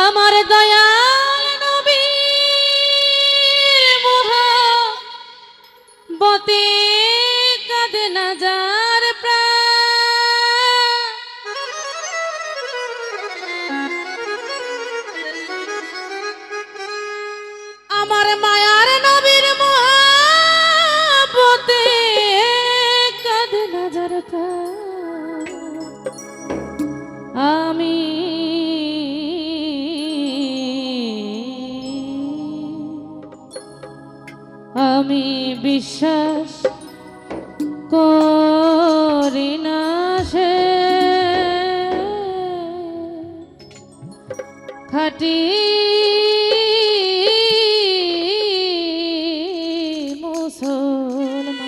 আমার দয়াল নবীর মুহাব্বতে কাঁদে না যার প্রাণ, আমার মায়ার নবীর মুহাব্বতে কাঁদে না যার প্রাণ, আমি বিশ্বাস করি না সে খাঁটি মুসলমান।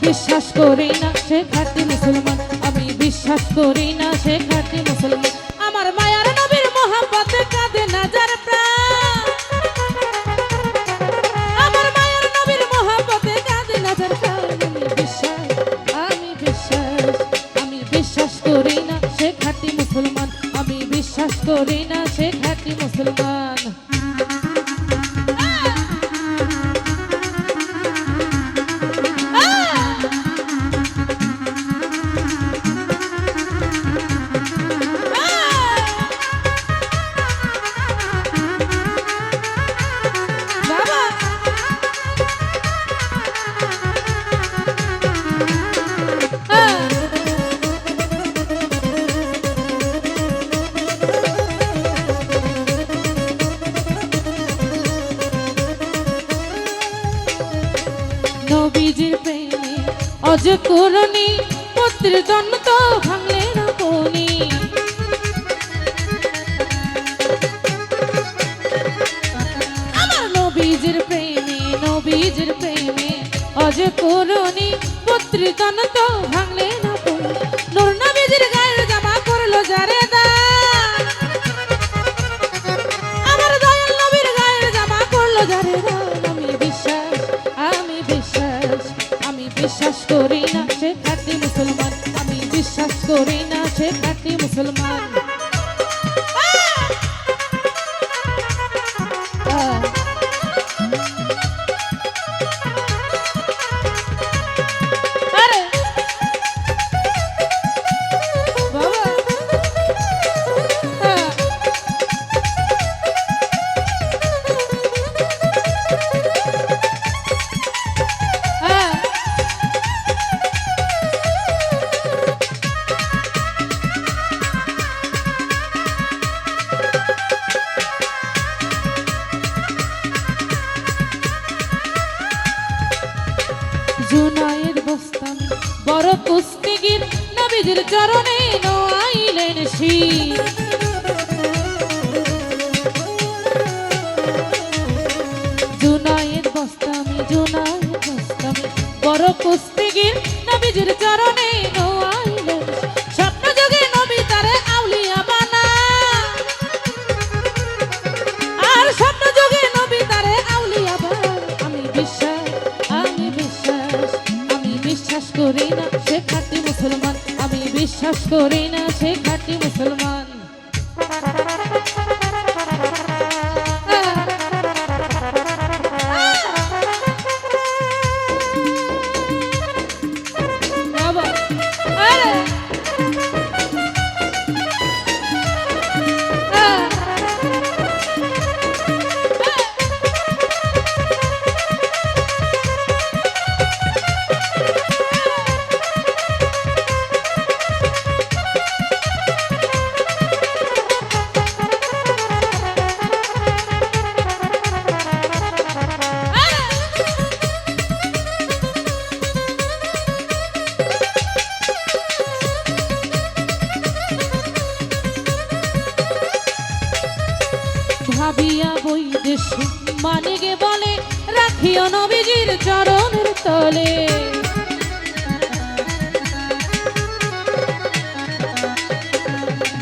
বিশ্বাস করি না সে খাঁটি মুসলমান, আমি বিশ্বাস করি না সে খাঁটি মুসলমান। আমার মায়ার নবীর মুহাব্বতে কাঁদে না যার প্রাণ, আমার মায়ার নবীর মুহাব্বতে কাঁদে না যার প্রাণ। আমি বিশ্বাস করি না সে খাঁটি মুসলমান, আমি বিশ্বাস করি না সে খাঁটি মুসলমান। নবীজির প্রেমে অজ করুণী পুত্রের জন্য তো ভাঙলে না বনি, আমার নবীজির প্রেমে অজ করুণী পুত্রের জন্য তো ভাঙলে না বনি। নূর নবীজির গায়ের জামা করলো যারে দান, আমার দয়াল নবীর গায়ের জামা করলো যারে দান। আমি বিশ্বাস করি না সে খাঁটি মুসলমান, আমি বিশ্বাস করি না সে খাঁটি মুসলমান। জুনায়েদ বস্তামি বড় কুস্তিগির নবীজির চরণে নোয়াইলেন শির, জুনায়েদ বস্তামি বড় কুস্তিগির নবীজির চরণে নোয়াইলেন। স্বপ্ন যোগে নবী তারে আউলিয়া বানা, আর স্বপ্ন যোগে নবী তারে আউলিয়া বানা। আমি বিশ্বাস করি না সে খাঁটি মুসলমান, আমি বিশ্বাস করি না সে খাঁটি মুসলমান। ভাবিয়া বৈদেশী মানিকে বলে রাখিও নবীজির চরণের তলে।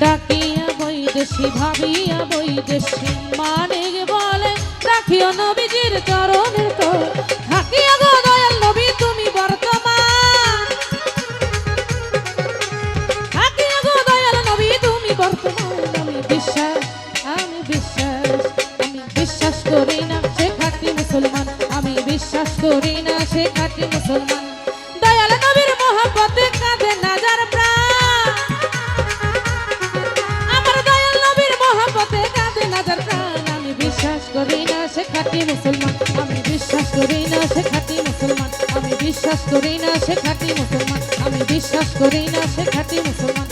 ডাকিয়া বৈদেশী ভাবিয়া বৈদেশী মানিকে বলে রাখিও নবীজির চরণের তলে। থাকিয়া গো দয়াল নবী তুমি বর্তমান, থাকিয়া গো দয়াল নবী তুমি বর্তমান। আমি বিশ্বাস, আমি বিশ্বাস, আমি বিশ্বাস করি না সে খাঁটি মুসলমান, আমি বিশ্বাস করি না সে খাঁটি মুসলমান। দয়াল নবীর মহব্বতে কাঁদে না যার প্রাণ, আমার দয়াল নবীর মহব্বতে কাঁদে না যার প্রাণ। আমি বিশ্বাস করি না সে খাঁটি মুসলমান, আমি বিশ্বাস করি না সে খাঁটি মুসলমান, আমি বিশ্বাস করি না সে খাঁটি মুসলমান, আমি বিশ্বাস করি না সে খাঁটি মুসলমান।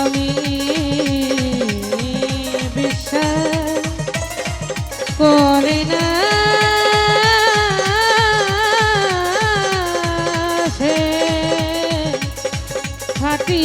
আমি বিশ্বাস করি না সে খাঁটি